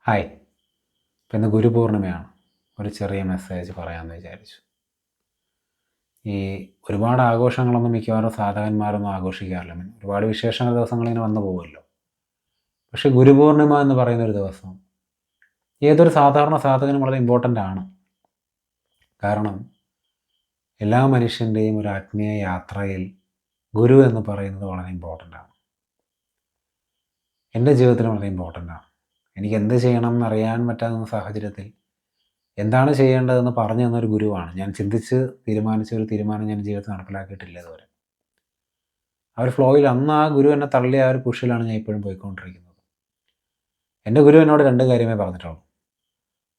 Hi. ഇപ്പം ഇന്ന് ഗുരുപൂർണിമയാണ്. ഒരു ചെറിയ മെസ്സേജ് പറയാമെന്ന് വിചാരിച്ചു. ഈ ഒരുപാട് ആഘോഷങ്ങളൊന്നും മിക്കവാറും സാധകന്മാരൊന്നും ആഘോഷിക്കാറില്ല. ഒരുപാട് വിശേഷ ദിവസങ്ങളിങ്ങനെ വന്നു പോകുമല്ലോ. പക്ഷേ ഗുരുപൂർണിമ എന്ന് പറയുന്നൊരു ദിവസം ഏതൊരു സാധാരണ സാധകനും വളരെ ഇമ്പോർട്ടൻ്റ് ആണ്. കാരണം എല്ലാ മനുഷ്യൻ്റെയും ഒരു ആത്മീയ യാത്രയിൽ ഗുരു എന്ന് പറയുന്നത് വളരെ ഇമ്പോർട്ടൻ്റ് ആണ്. എൻ്റെ ജീവിതത്തിൽ വളരെ ഇമ്പോർട്ടൻ്റ് ആണ്. എനിക്ക് എന്ത് ചെയ്യണം എന്നറിയാൻ പറ്റാവുന്ന സാഹചര്യത്തിൽ എന്താണ് ചെയ്യേണ്ടതെന്ന് പറഞ്ഞു തന്നൊരു ഗുരുവാണ്. ഞാൻ ചിന്തിച്ച് തീരുമാനിച്ച ഒരു തീരുമാനം ഞാൻ ജീവിതത്തിൽ നടപ്പിലാക്കിയിട്ടില്ല ഇതുവരെ. ആ ഒരു ഫ്ലോയിൽ അന്ന് ആ ഗുരു എന്നെ തള്ളിയ ആ ഒരു പുഷിലാണ് ഞാൻ ഇപ്പോഴും പോയിക്കൊണ്ടിരിക്കുന്നത്. എൻ്റെ ഗുരു എന്നോട് 2 കാര്യമേ പറഞ്ഞിട്ടുള്ളൂ.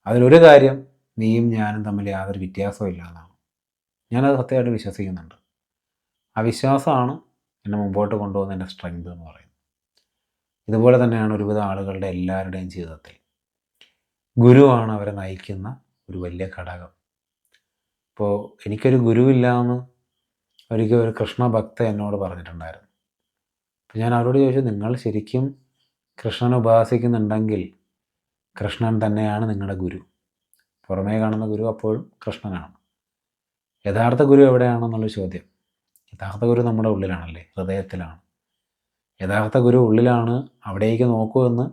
അതിലൊരു കാര്യം, നീയും ഞാനും തമ്മിൽ യാതൊരു വ്യത്യാസവും ഇല്ല എന്നാണ്. ഞാനത് സത്യമായിട്ട് വിശ്വസിക്കുന്നുണ്ട്. ആ വിശ്വാസമാണ് എന്നെ മുമ്പോട്ട് കൊണ്ടുപോകുന്ന എൻ്റെ സ്ട്രെങ്ത് എന്ന് പറയുന്നത്. ഇതുപോലെ തന്നെയാണ് ഒരുവിധം ആളുകളുടെ എല്ലാവരുടെയും ജീവിതത്തിൽ ഗുരുവാണ് അവരെ നയിക്കുന്ന ഒരു വലിയ ഘടകം. ഇപ്പോൾ എനിക്കൊരു ഗുരുവില്ല എന്ന് ഒരിക്കൽ ഒരു കൃഷ്ണഭക്ത എന്നോട് പറഞ്ഞിട്ടുണ്ടായിരുന്നു. അപ്പോൾ ഞാൻ അവരോട് ചോദിച്ചു, നിങ്ങൾ ശരിക്കും കൃഷ്ണനെ ഉപാസിക്കുന്നുണ്ടെങ്കിൽ കൃഷ്ണൻ തന്നെയാണ് നിങ്ങളുടെ ഗുരു. പുറമേ കാണുന്ന ഗുരു അപ്പോഴും കൃഷ്ണനാണ്. യഥാർത്ഥ ഗുരു എവിടെയാണെന്നുള്ള ചോദ്യം. യഥാർത്ഥ ഗുരു നമ്മുടെ ഉള്ളിലാണല്ലേ, ഹൃദയത്തിലാണ്. യഥാർത്ഥ ഗുരു ഉള്ളിലാണ്, അവിടേക്ക് നോക്കൂ എന്ന്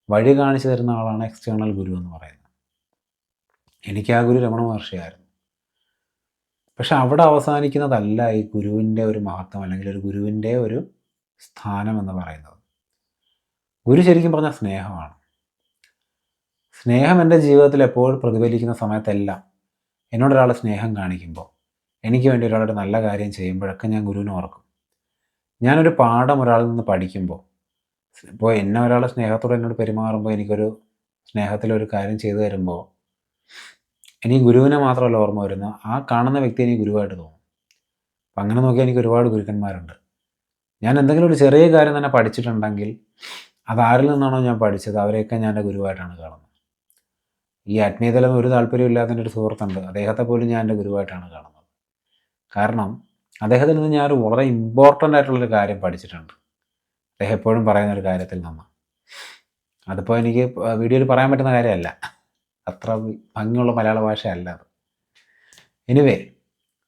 വഴി കാണിച്ചു തരുന്ന ആളാണ് എക്സ്റ്റേണൽ ഗുരു എന്ന് പറയുന്നത്. എനിക്ക് ആ ഗുരു രമണ മഹർഷിയായിരുന്നു. പക്ഷെ അവിടെ അവസാനിക്കുന്നതല്ല ഈ ഗുരുവിൻ്റെ ഒരു മഹത്വം, അല്ലെങ്കിൽ ഒരു ഗുരുവിൻ്റെ ഒരു സ്ഥാനം എന്ന് പറയുന്നത്. ഗുരു ശരിക്കും പറഞ്ഞാൽ സ്നേഹമാണ്. സ്നേഹം എൻ്റെ ജീവിതത്തിൽ എപ്പോഴും പ്രതിഫലിക്കുന്ന സമയത്തെല്ലാം എന്നോടൊരാൾ സ്നേഹം കാണിക്കുമ്പോൾ, എനിക്ക് വേണ്ടി ഒരാളുടെ നല്ല കാര്യം ചെയ്യുമ്പോഴൊക്കെ ഞാൻ ഗുരുവിനെ ഓർക്കും. ഞാനൊരു പാഠം ഒരാളിൽ നിന്ന് പഠിക്കുമ്പോൾ, ഇപ്പോൾ എന്നെ ഒരാൾ സ്നേഹത്തോടെ എന്നോട് പെരുമാറുമ്പോൾ, എനിക്കൊരു സ്നേഹത്തിലൊരു കാര്യം ചെയ്തു തരുമ്പോൾ എനിക്ക് ഗുരുവിനെ മാത്രമല്ല ഓർമ്മ വരുന്നത്, ആ കാണുന്ന വ്യക്തി എനിക്ക് ഗുരുവായിട്ട് തോന്നും. അപ്പം അങ്ങനെ നോക്കിയാൽ എനിക്ക് ഒരുപാട് ഗുരുക്കന്മാരുണ്ട്. ഞാൻ എന്തെങ്കിലും ഒരു ചെറിയ കാര്യം തന്നെ പഠിച്ചിട്ടുണ്ടെങ്കിൽ അതാരിൽ നിന്നാണോ ഞാൻ പഠിച്ചത് അവരെയൊക്കെ ഞാൻ എൻ്റെ ഗുരുവായിട്ടാണ് കാണുന്നത്. ഈ ആത്മീയതയിലൊന്നും ഒരു താല്പര്യമില്ലാത്തതിൻ്റെ ഒരു സുഹൃത്തുണ്ട്, അദ്ദേഹത്തെ പോലും ഞാൻ എൻ്റെ ഗുരുവായിട്ടാണ് കാണുന്നത്. കാരണം അദ്ദേഹത്തിൽ നിന്ന് ഞാനൊരു വളരെ ഇമ്പോർട്ടൻ്റ് ആയിട്ടുള്ളൊരു കാര്യം പഠിച്ചിട്ടുണ്ട്. അദ്ദേഹം എപ്പോഴും പറയുന്നൊരു കാര്യത്തിൽ നിന്ന്. അതിപ്പോൾ എനിക്ക് വീഡിയോയിൽ പറയാൻ പറ്റുന്ന കാര്യമല്ല, അത്ര ഭംഗിയുള്ള മലയാള ഭാഷയല്ല അത്. എനിവേ,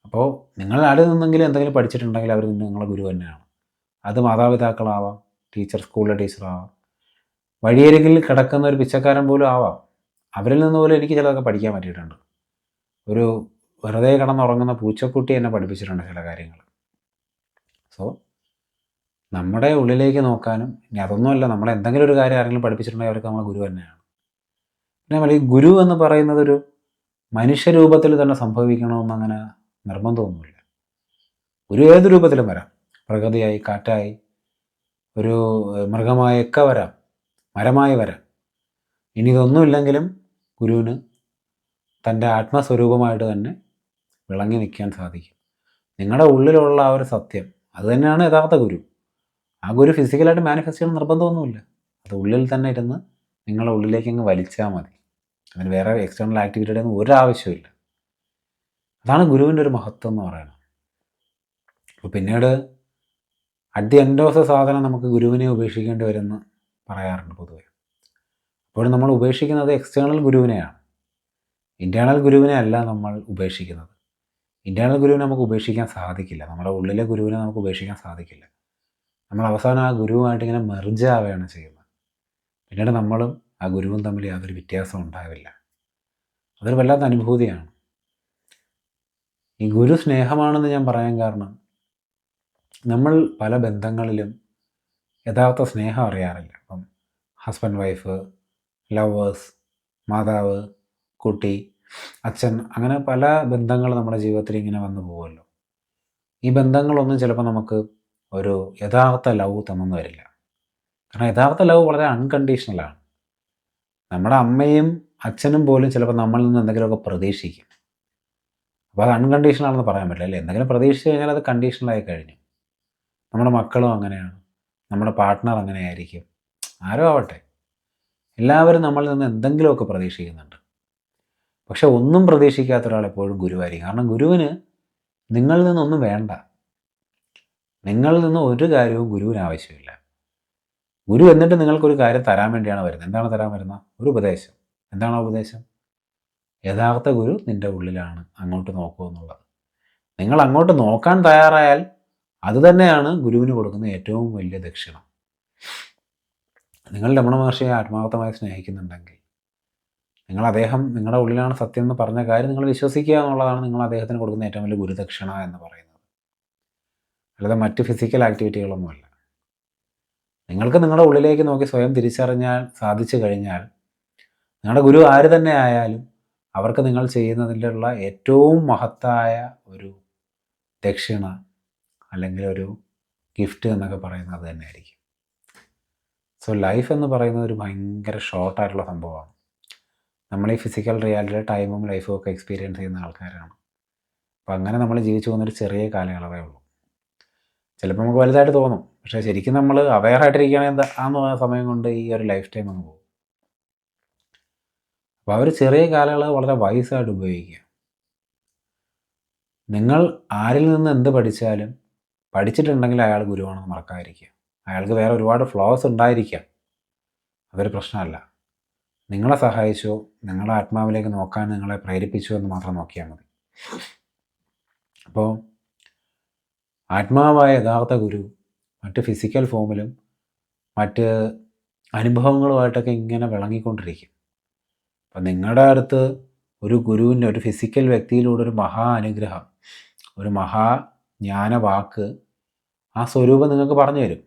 അപ്പോൾ നിങ്ങൾ ആരിൽ നിന്നെങ്കിലും എന്തെങ്കിലും പഠിച്ചിട്ടുണ്ടെങ്കിൽ അവർ നിങ്ങളെ ഗുരു തന്നെയാണ്. അത് മാതാപിതാക്കളാവാം, സ്കൂളിലെ ടീച്ചറാവാം, വഴിയരികിൽ കിടക്കുന്ന ഒരു പിച്ചക്കാരൻ പോലും ആവാം. അവരിൽ നിന്ന് പോലും എനിക്ക് ചിലതൊക്കെ പഠിക്കാൻ പറ്റിയിട്ടുണ്ട്. ഒരു വെറുതെ കിടന്നുറങ്ങുന്ന പൂച്ചക്കുട്ടി എന്നെ പഠിപ്പിച്ചിട്ടുണ്ട് ചില കാര്യങ്ങൾ. സോ നമ്മുടെ ഉള്ളിലേക്ക് നോക്കാനും, ഇനി അതൊന്നുമല്ല, നമ്മളെ എന്തെങ്കിലും ഒരു കാര്യം ആരെങ്കിലും പഠിപ്പിച്ചിട്ടുണ്ടെങ്കിൽ അവർക്ക് നമ്മളെ ഗുരു തന്നെയാണ്. പിന്നെ ഈ ഗുരു എന്ന് പറയുന്നത് ഒരു മനുഷ്യരൂപത്തിൽ തന്നെ സംഭവിക്കണമെന്നങ്ങനെ നിർബന്ധമൊന്നുമില്ല. ഗുരു ഏത് രൂപത്തിലും വരാം. പ്രകൃതിയായി, കാറ്റായി, ഒരു മൃഗമായൊക്കെ വരാം, മരമായി വരാം. ഇനി ഇതൊന്നുമില്ലെങ്കിലും ഗുരുവിന് തൻ്റെ ആത്മസ്വരൂപമായിട്ട് തന്നെ വിളങ്ങി നിൽക്കാൻ സാധിക്കും. നിങ്ങളുടെ ഉള്ളിലുള്ള ആ ഒരു സത്യം, അത് തന്നെയാണ് യഥാർത്ഥ ഗുരു. ആ ഗുരു ഫിസിക്കലായിട്ട് മാനിഫെസ്റ്റ് ചെയ്യണം നിർബന്ധമൊന്നുമില്ല. അത് ഉള്ളിൽ തന്നെ ഇരുന്ന് നിങ്ങളുടെ ഉള്ളിലേക്ക് അങ്ങ് വലിച്ചാൽ മതി. അതിന് വേറെ എക്സ്റ്റേണൽ ആക്ടിവിറ്റിയുടെ ഒന്നും ഒരാവശ്യമില്ല. അതാണ് ഗുരുവിൻ്റെ ഒരു മഹത്വം എന്ന് പറയുന്നത്. അപ്പോൾ പിന്നീട് at the end of the സാധനം നമുക്ക് ഗുരുവിനെ ഉപേക്ഷിക്കേണ്ടി വരുമെന്ന് പറയാറുണ്ട് പൊതുവെ. അപ്പോഴും നമ്മൾ ഉപേക്ഷിക്കുന്നത് എക്സ്റ്റേണൽ ഗുരുവിനെയാണ്, ഇൻറ്റേർണൽ ഗുരുവിനെ അല്ല നമ്മൾ ഉപേക്ഷിക്കുന്നത്. ഇൻറ്റേർണൽ ഗുരുവിനെ നമുക്ക് ഉപേക്ഷിക്കാൻ സാധിക്കില്ല. നമ്മുടെ ഉള്ളിലെ ഗുരുവിനെ നമുക്ക് ഉപേക്ഷിക്കാൻ സാധിക്കില്ല. നമ്മൾ അവസാനം ആ ഗുരുവുമായിട്ട് ഇങ്ങനെ മെർജ് ആവുകയാണ് ചെയ്യുന്നത്. പിന്നീട് നമ്മളും ആ ഗുരുവും തമ്മിൽ യാതൊരു വ്യത്യാസവും ഉണ്ടാവില്ല. അതൊരു വല്ലാത്ത അനുഭൂതിയാണ്. ഈ ഗുരു സ്നേഹമാണെന്ന് ഞാൻ പറയാൻ കാരണം, നമ്മൾ പല ബന്ധങ്ങളിലും യഥാർത്ഥ സ്നേഹം അറിയാറില്ല. ഇപ്പം ഹസ്ബൻഡ് വൈഫ്, ലവേഴ്സ്, മാതാവ്, കുട്ടി, അച്ഛൻ, അങ്ങനെ പല ബന്ധങ്ങൾ നമ്മുടെ ജീവിതത്തിൽ ഇങ്ങനെ വന്നു പോകുമല്ലോ. ഈ ബന്ധങ്ങളൊന്നും ചിലപ്പോൾ നമുക്ക് ഒരു യഥാർത്ഥ ലവ് തന്നെന്ന് വരില്ല. കാരണം യഥാർത്ഥ ലവ് വളരെ അൺകണ്ടീഷണലാണ്. നമ്മുടെ അമ്മയും അച്ഛനും പോലും ചിലപ്പോൾ നമ്മളിൽ നിന്ന് എന്തെങ്കിലുമൊക്കെ പ്രതീക്ഷിക്കും. അപ്പോൾ അത് അൺകണ്ടീഷണലാണെന്ന് പറയാൻ പറ്റില്ല അല്ലേ. എന്തെങ്കിലും പ്രതീക്ഷിച്ച് കഴിഞ്ഞാൽ അത് കണ്ടീഷണലായി കഴിഞ്ഞു. നമ്മുടെ മക്കളും അങ്ങനെയാണ്, നമ്മുടെ പാർട്ട്ണർ അങ്ങനെ ആയിരിക്കും, ആരോ ആവട്ടെ, എല്ലാവരും നമ്മളിൽ നിന്ന് എന്തെങ്കിലുമൊക്കെ പ്രതീക്ഷിക്കുന്നുണ്ട്. പക്ഷെ ഒന്നും പ്രതീക്ഷിക്കാത്ത ഒരാൾ എപ്പോഴും ഗുരുവായിരിക്കും. കാരണം ഗുരുവിന് നിങ്ങളിൽ നിന്നൊന്നും വേണ്ട. നിങ്ങളിൽ നിന്ന് ഒരു കാര്യവും ഗുരുവിന് ആവശ്യമില്ല. ഗുരു എന്നിട്ട് നിങ്ങൾക്കൊരു കാര്യം തരാൻ വേണ്ടിയാണ് വരുന്നത്. എന്താണ് തരാൻ വരുന്നത്? ഒരു ഉപദേശം. എന്താണ് ആ ഉപദേശം? യഥാർത്ഥ ഗുരു നിൻ്റെ ഉള്ളിലാണ്, അങ്ങോട്ട് നോക്കൂ എന്നുള്ളത്. നിങ്ങൾ അങ്ങോട്ട് നോക്കാൻ തയ്യാറായാൽ അത് തന്നെയാണ് ഗുരുവിന് കൊടുക്കുന്ന ഏറ്റവും വലിയ ദക്ഷിണ. നിങ്ങൾ രമണ മഹർഷിയെ ആത്മാർത്ഥമായി സ്നേഹിക്കുന്നുണ്ടെങ്കിൽ, നിങ്ങൾ അദ്ദേഹം നിങ്ങളുടെ ഉള്ളിലാണ് സത്യം എന്ന് പറഞ്ഞ കാര്യം നിങ്ങൾ വിശ്വസിക്കുക എന്നുള്ളതാണ് നിങ്ങൾ അദ്ദേഹത്തിന് കൊടുക്കുന്ന ഏറ്റവും വലിയ ഗുരുദക്ഷിണ എന്ന് പറയുന്നത്. അല്ലാതെ മറ്റ് ഫിസിക്കൽ ആക്ടിവിറ്റികളൊന്നുമല്ല. നിങ്ങൾക്ക് നിങ്ങളുടെ ഉള്ളിലേക്ക് നോക്കി സ്വയം തിരിച്ചറിഞ്ഞാൽ സാധിച്ചു കഴിഞ്ഞാൽ, നിങ്ങളുടെ ഗുരു ആര് തന്നെ ആയാലും അവർക്ക് നിങ്ങൾ ചെയ്യുന്നതിലുള്ള ഏറ്റവും മഹത്തായ ഒരു ദക്ഷിണ അല്ലെങ്കിൽ ഒരു ഗിഫ്റ്റ് എന്നൊക്കെ പറയുന്നത് അത് തന്നെയായിരിക്കും. സോ ലൈഫ് എന്ന് പറയുന്നത് ഒരു ഭയങ്കര ഷോർട്ടായിട്ടുള്ള സംഭവമാണ്. നമ്മൾ ഈ ഫിസിക്കൽ റിയാലിറ്റിയുടെ ടൈമും ലൈഫും ഒക്കെ എക്സ്പീരിയൻസ് ചെയ്യുന്ന ആൾക്കാരാണ്. അപ്പോൾ അങ്ങനെ നമ്മൾ ജീവിച്ചു പോകുന്നൊരു ചെറിയ കാലയളവേ ഉള്ളൂ. ചിലപ്പോൾ നമുക്ക് വലുതായിട്ട് തോന്നും, പക്ഷേ ശരിക്കും നമ്മൾ അവെയറായിട്ടിരിക്കുകയാണെങ്കിൽ ആ സമയം കൊണ്ട് ഈ ഒരു ലൈഫ് ടൈം അങ്ങ് പോകും. അപ്പോൾ ആ ഒരു ചെറിയ കാലയളവ് വളരെ വൈസായിട്ട് ഉപയോഗിക്കുക. നിങ്ങൾ ആരിൽ നിന്ന് എന്ത് പഠിച്ചാലും പഠിച്ചിട്ടുണ്ടെങ്കിൽ അയാൾ ഗുരുവാണെന്ന് മറക്കാതിരിക്കുക. അയാൾക്ക് വേറെ ഒരുപാട് ഫ്ലോസ് ഉണ്ടായിരിക്കാം, അതൊരു പ്രശ്നമല്ല. നിങ്ങളെ സഹായിച്ചോ, നിങ്ങളെ ആത്മാവിലേക്ക് നോക്കാൻ നിങ്ങളെ പ്രേരിപ്പിച്ചോ എന്ന് മാത്രം നോക്കിയാൽ മതി. അപ്പോൾ ആത്മാവായ യഥാർത്ഥ ഗുരു മറ്റ് ഫിസിക്കൽ ഫോമിലും മറ്റ് അനുഭവങ്ങളുമായിട്ടൊക്കെ ഇങ്ങനെ വിളങ്ങിക്കൊണ്ടിരിക്കും. അപ്പം നിങ്ങളുടെ അടുത്ത് ഒരു ഗുരുവിൻ്റെ, ഒരു ഫിസിക്കൽ വ്യക്തിയിലൂടെ ഒരു മഹാ അനുഗ്രഹം, ഒരു മഹാ ജ്ഞാനവാക്ക്, ആ സ്വരൂപം നിങ്ങൾക്ക് പറഞ്ഞു തരും.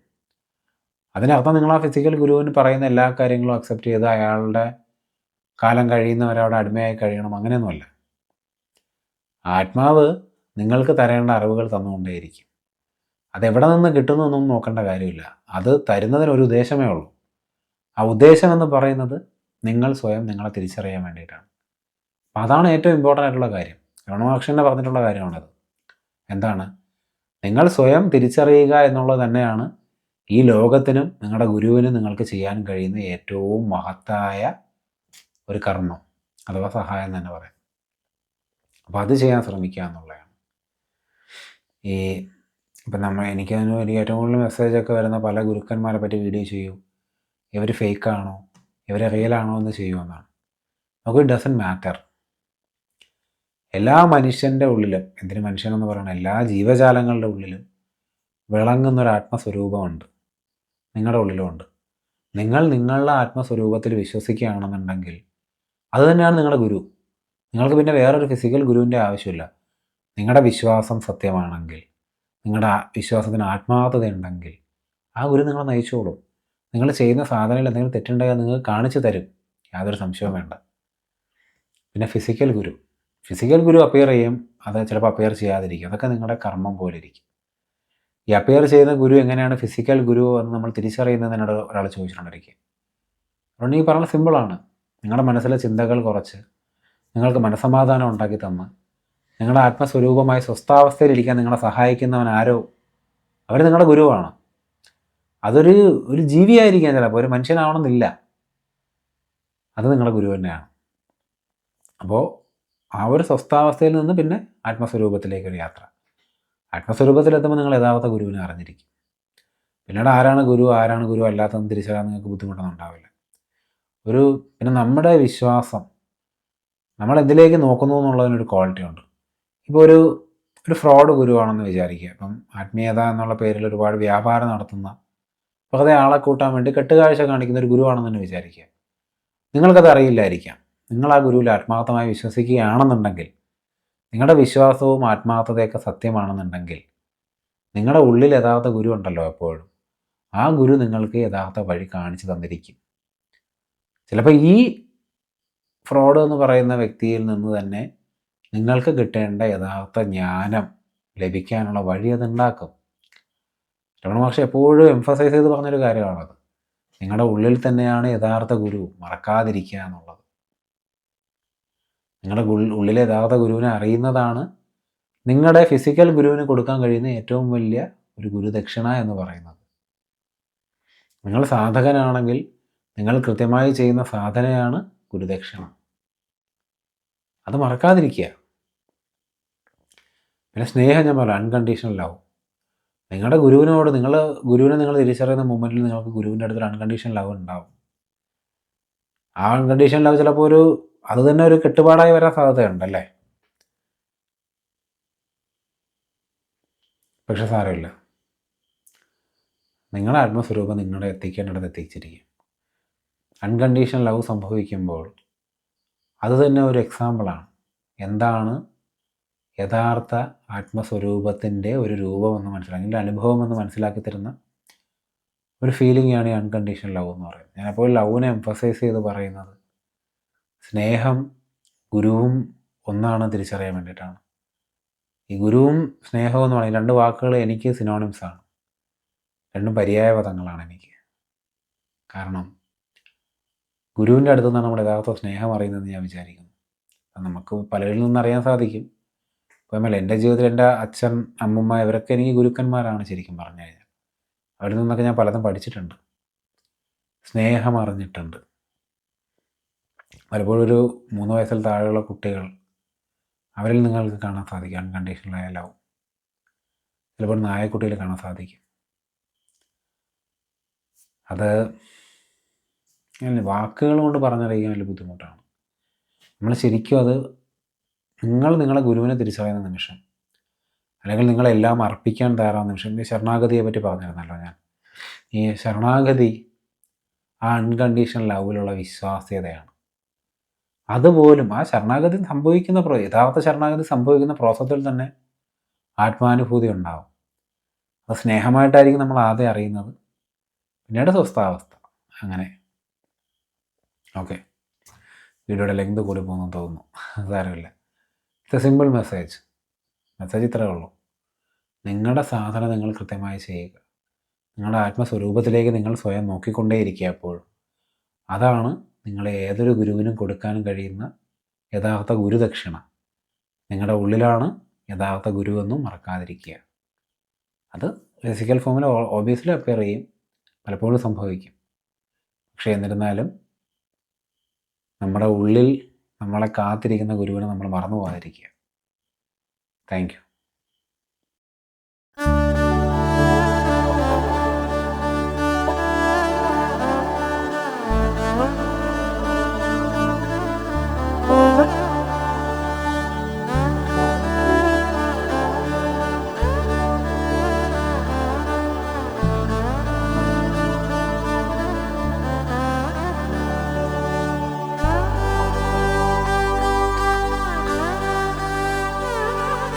അതിനർത്ഥം നിങ്ങൾ ആ ഫിസിക്കൽ ഗുരുവിന് പറയുന്ന എല്ലാ കാര്യങ്ങളും അക്സെപ്റ്റ് ചെയ്ത് അയാളുടെ കാലം കഴിയുന്നവരവിടെ അടിമയായി കഴിയണം, അങ്ങനെയൊന്നുമല്ല. ആത്മാവ് നിങ്ങൾക്ക് തരേണ്ട അറിവുകൾ തന്നുകൊണ്ടേയിരിക്കും. അതെവിടെ നിന്ന് കിട്ടുന്നൊന്നും നോക്കേണ്ട കാര്യമില്ല. അത് തരുന്നതിനൊരു ഉദ്ദേശമേ ഉള്ളൂ. ആ ഉദ്ദേശം എന്ന് പറയുന്നത് നിങ്ങൾ സ്വയം നിങ്ങളെ തിരിച്ചറിയാൻ വേണ്ടിയിട്ടാണ്. അപ്പം അതാണ് ഏറ്റവും ഇമ്പോർട്ടൻ്റ് ആയിട്ടുള്ള കാര്യം. രമണ മഹർഷി തന്നെ പറഞ്ഞിട്ടുള്ള കാര്യമാണത്. എന്താണ്? നിങ്ങൾ സ്വയം തിരിച്ചറിയുക എന്നുള്ളത് തന്നെയാണ് ഈ ലോകത്തിനും നിങ്ങളുടെ ഗുരുവിനും നിങ്ങൾക്ക് ചെയ്യാൻ കഴിയുന്ന ഏറ്റവും മഹത്തായ ഒരു കർമ്മം അഥവാ സഹായം തന്നെ പറയാം. അപ്പോൾ അത് ചെയ്യാൻ ശ്രമിക്കുക എന്നുള്ളതാണ്. ഇപ്പം എനിക്ക് ഏറ്റവും കൂടുതൽ മെസ്സേജൊക്കെ വരുന്ന പല ഗുരുക്കന്മാരെ പറ്റി വീഡിയോ ചെയ്യൂ, ഇവർ ഫേക്കാണോ, ഇവർ റിയലാണോ എന്ന് ചെയ്യുമെന്നാണ്. നമുക്ക് ഇറ്റ് ഡസൻറ്റ് മാറ്റർ. എല്ലാ മനുഷ്യൻ്റെ ഉള്ളിലും, എന്തിന് മനുഷ്യനെന്ന് പറയണം, എല്ലാ ജീവജാലങ്ങളുടെ ഉള്ളിലും വിളങ്ങുന്നൊരു ആത്മസ്വരൂപമുണ്ട്. നിങ്ങളുടെ ഉള്ളിലുമുണ്ട്. നിങ്ങൾ നിങ്ങളുടെ ആത്മസ്വരൂപത്തിൽ വിശ്വസിക്കുകയാണെന്നുണ്ടെങ്കിൽ അത് തന്നെയാണ് നിങ്ങളുടെ ഗുരു. നിങ്ങൾക്ക് പിന്നെ വേറൊരു ഫിസിക്കൽ ഗുരുവിൻ്റെ ആവശ്യമില്ല. നിങ്ങളുടെ വിശ്വാസം സത്യമാണെങ്കിൽ, നിങ്ങളുടെ വിശ്വാസത്തിന് ആത്മാർത്ഥതയുണ്ടെങ്കിൽ ആ ഗുരു നിങ്ങളെ നയിച്ചോളും. നിങ്ങൾ ചെയ്യുന്ന സാധനയിൽ എന്തെങ്കിലും തെറ്റുണ്ടെങ്കിൽ നിങ്ങൾക്ക് കാണിച്ചു തരും, യാതൊരു സംശയവും വേണ്ട. പിന്നെ ഫിസിക്കൽ ഗുരു അപ്പിയർ ചെയ്യും, അത് ചിലപ്പോൾ അപ്പിയർ ചെയ്യാതിരിക്കും. അതൊക്കെ നിങ്ങളുടെ കർമ്മം പോലെ ഇരിക്കും. ഈ അപ്പിയർ ചെയ്യുന്ന ഗുരു എങ്ങനെയാണ് ഫിസിക്കൽ ഗുരു എന്ന് നമ്മൾ തിരിച്ചറിയുന്നതിനോട് ഒരാൾ ചോദിച്ചിട്ടുണ്ടിരിക്കും. അതുകൊണ്ട് ഈ പറഞ്ഞ സിമ്പിളാണ്. നിങ്ങളുടെ മനസ്സിലെ ചിന്തകൾ കുറച്ച് നിങ്ങൾക്ക് മനസ്സമാധാനം ഉണ്ടാക്കി തന്ന് നിങ്ങളുടെ ആത്മസ്വരൂപമായി സ്വസ്ഥാവസ്ഥയിലിരിക്കാൻ നിങ്ങളെ സഹായിക്കുന്നവൻ ആരോ, അവർ നിങ്ങളുടെ ഗുരുവാണ്. അതൊരു ജീവിയായിരിക്കാം, ചിലപ്പോൾ ഒരു മനുഷ്യനാവണമെന്നില്ല. അത് നിങ്ങളുടെ ഗുരു തന്നെയാണ്. അപ്പോൾ ആ ഒരു സ്വസ്ഥാവസ്ഥയിൽ നിന്ന് പിന്നെ ആത്മസ്വരൂപത്തിലേക്കൊരു യാത്ര. ആത്മസ്വരൂപത്തിലെത്തുമ്പോൾ നിങ്ങൾ യഥാർത്ഥ ഗുരുവിനെ അറിഞ്ഞിരിക്കും. പിന്നീട് ആരാണ് ഗുരു അല്ലാത്തതെന്ന് തിരിച്ചറിയാൻ നിങ്ങൾക്ക് ബുദ്ധിമുട്ടൊന്നും ഉണ്ടാവില്ല. പിന്നെ നമ്മുടെ വിശ്വാസം, നമ്മൾ എന്തിലേക്ക് നോക്കുന്നു എന്നുള്ളതിനൊരു ക്വാളിറ്റി ഉണ്ട്. ഇപ്പോൾ ഒരു ഫ്രോഡ് ഗുരുവാണെന്ന് വിചാരിക്കുക. ഇപ്പം ആത്മീയത എന്നുള്ള പേരിൽ ഒരുപാട് വ്യാപാരം നടത്തുന്ന, വെറുതെ ആളെ കൂട്ടാൻ വേണ്ടി കെട്ടുകാഴ്ച കാണിക്കുന്ന ഒരു ഗുരുവാണെന്ന് തന്നെ വിചാരിക്കുക. നിങ്ങൾക്കത് അറിയില്ലായിരിക്കാം. നിങ്ങൾ ആ ഗുരുവിൽ ആത്മാർത്ഥമായി വിശ്വസിക്കുകയാണെന്നുണ്ടെങ്കിൽ, നിങ്ങളുടെ വിശ്വാസവും ആത്മാർത്ഥതയൊക്കെ സത്യമാണെന്നുണ്ടെങ്കിൽ, നിങ്ങളുടെ ഉള്ളിൽ യഥാർത്ഥ ഗുരു ഉണ്ടല്ലോ എപ്പോഴും, ആ ഗുരു നിങ്ങൾക്ക് യഥാർത്ഥ വഴി കാണിച്ചു തന്നിരിക്കും. ചിലപ്പോൾ ഈ ഫ്രോഡ് എന്ന് പറയുന്ന വ്യക്തിയിൽ നിന്ന് തന്നെ നിങ്ങൾക്ക് കിട്ടേണ്ട യഥാർത്ഥ ജ്ഞാനം ലഭിക്കാനുള്ള വഴി അതുണ്ടാക്കും. രമണ മഹർഷി എപ്പോഴും എംഫസൈസ് ചെയ്ത് പറഞ്ഞൊരു കാര്യമാണത്. നിങ്ങളുടെ ഉള്ളിൽ തന്നെയാണ് യഥാർത്ഥ ഗുരു, മറക്കാതിരിക്കുക എന്നുള്ളത്. നിങ്ങളുടെ ഉള്ളിലെ യഥാർത്ഥ ഗുരുവിനെ അറിയുന്നതാണ് നിങ്ങളുടെ ഫിസിക്കൽ ഗുരുവിന് കൊടുക്കാൻ കഴിയുന്ന ഏറ്റവും വലിയ ഒരു ഗുരുദക്ഷിണ എന്ന് പറയുന്നത്. നിങ്ങൾ സാധകനാണെങ്കിൽ നിങ്ങൾ കൃത്യമായി ചെയ്യുന്ന സാധനയാണ് ഗുരുദക്ഷിണ. അത് മറക്കാതിരിക്കുക. പിന്നെ സ്നേഹം, ഞാൻ പറയാം, അൺകണ്ടീഷണൽ ലവ്. നിങ്ങളുടെ ഗുരുവിനോട് ഗുരുവിനെ നിങ്ങൾ തിരിച്ചറിയുന്ന മൊമെൻറ്റിൽ നിങ്ങൾക്ക് ഗുരുവിൻ്റെ അടുത്തൊരു അൺകണ്ടീഷണൽ ലവ് ഉണ്ടാവും. ആ അൺകണ്ടീഷണൽ ലവ് ചിലപ്പോൾ അത് തന്നെ ഒരു കെട്ടുപാടായി വരാൻ സാധ്യതയുണ്ടല്ലേ. പക്ഷെ സാരമില്ല, നിങ്ങളുടെ ആത്മസ്വരൂപം നിങ്ങളെ എത്തിക്കേണ്ടിടത്ത് എത്തിച്ചിരിക്കും. അൺകണ്ടീഷണൽ ലവ് സംഭവിക്കുമ്പോൾ അത് തന്നെ ഒരു എക്സാമ്പിളാണ് എന്താണ് യഥാർത്ഥ ആത്മസ്വരൂപത്തിൻ്റെ ഒരു രൂപമെന്ന് മനസ്സിലാക്കി, അല്ലെങ്കിൽ അനുഭവമെന്ന് മനസ്സിലാക്കി തരുന്ന ഒരു ഫീലിംഗാണ് ഈ അൺകണ്ടീഷണൽ ലവ് എന്ന് പറയുന്നത്. ഞാനപ്പോൾ ലവിനെ എംഫസൈസ് ചെയ്ത് പറയുന്നത് സ്നേഹം ഗുരുവും ഒന്നാണ് തിരിച്ചറിയാൻ വേണ്ടിയിട്ടാണ്. ഈ ഗുരുവും സ്നേഹവും എന്ന് പറയുന്നത് 2 വാക്കുകൾ എനിക്ക് സിനോണിംസാണ്, 2 പര്യായ പദങ്ങളാണ് എനിക്ക്. കാരണം ഗുരുവിൻ്റെ അടുത്ത് നിന്നാണ് നമ്മുടെ യഥാർത്ഥ സ്നേഹം അറിയുന്നതെന്ന് ഞാൻ വിചാരിക്കുന്നു. അത് നമുക്ക് പലരിൽ നിന്നറിയാൻ സാധിക്കും. ഇപ്പോൾ എൻ്റെ ജീവിതത്തിൽ എൻ്റെ അച്ഛൻ, അമ്മമ്മ ഇവരൊക്കെ എനിക്ക് ഗുരുക്കന്മാരാണ് ശരിക്കും പറഞ്ഞു കഴിഞ്ഞാൽ. അവരിൽ നിന്നൊക്കെ ഞാൻ പലതും പഠിച്ചിട്ടുണ്ട്, സ്നേഹം അറിഞ്ഞിട്ടുണ്ട്. പലപ്പോഴും ഒരു 3 വയസ്സിൽ താഴെയുള്ള കുട്ടികൾ, അവരിൽ നിങ്ങൾക്ക് കാണാൻ സാധിക്കും അൺകണ്ടീഷണലായ ലവ്. ചിലപ്പോൾ നായക്കുട്ടിയിൽ കാണാൻ സാധിക്കും. അത് വാക്കുകൾ കൊണ്ട് പറഞ്ഞറിയിക്കാൻ വലിയ ബുദ്ധിമുട്ടാണ്. നമ്മൾ ശരിക്കും അത് നിങ്ങളെ ഗുരുവിനെ തിരിച്ചറിയുന്ന നിമിഷം, അല്ലെങ്കിൽ നിങ്ങളെല്ലാം അർപ്പിക്കാൻ തയ്യാറാവുന്ന നിമിഷം. ഈ ശരണാഗതിയെ പറ്റി പറഞ്ഞിരുന്നല്ലോ ഞാൻ. ഈ ശരണാഗതി ആ അൺകണ്ടീഷണൽ ലവിലുള്ള വിശ്വാസ്യതയാണ്. അതുപോലും ആ ശരണാഗതി യഥാർത്ഥ ശരണാഗതി സംഭവിക്കുന്ന പ്രോസസ്സിൽ തന്നെ ആത്മാനുഭൂതി ഉണ്ടാവും. അത് സ്നേഹമായിട്ടായിരിക്കും നമ്മൾ ആദ്യം അറിയുന്നത്, പിന്നീട് സ്വസ്ഥാവസ്ഥ. അങ്ങനെ. ഓക്കെ, വീഡിയോയുടെ ലെങ്ത് കൂടി പോകുന്നു തോന്നുന്നു. സാരമില്ല. ഇറ്റ്സ് എ സിമ്പിൾ മെസ്സേജ് ഇത്രയേ ഉള്ളൂ. നിങ്ങളുടെ സാധന നിങ്ങൾ കൃത്യമായി ചെയ്യുക. നിങ്ങളുടെ ആത്മസ്വരൂപത്തിലേക്ക് നിങ്ങൾ സ്വയം നോക്കിക്കൊണ്ടേയിരിക്കുക. എപ്പോഴും അതാണ് നിങ്ങളെ ഏതൊരു ഗുരുവിനും കൊടുക്കാനും കഴിയുന്ന യഥാർത്ഥ ഗുരുദക്ഷിണ. നിങ്ങളുടെ ഉള്ളിലാണ് യഥാർത്ഥ ഗുരുവെന്നും മറക്കാതിരിക്കുക. അത് ഫിസിക്കൽ ഫോമിൽ ഓബിയസ്ലി അപ്പിയർ ചെയ്യും, പലപ്പോഴും സംഭവിക്കും. പക്ഷേ എന്നിരുന്നാലും നമ്മുടെ ഉള്ളിൽ നമ്മളെ കാത്തിരിക്കുന്ന ഗുരുവിനെ നമ്മൾ മറന്നു പോകാതിരിക്കുക. Thank you.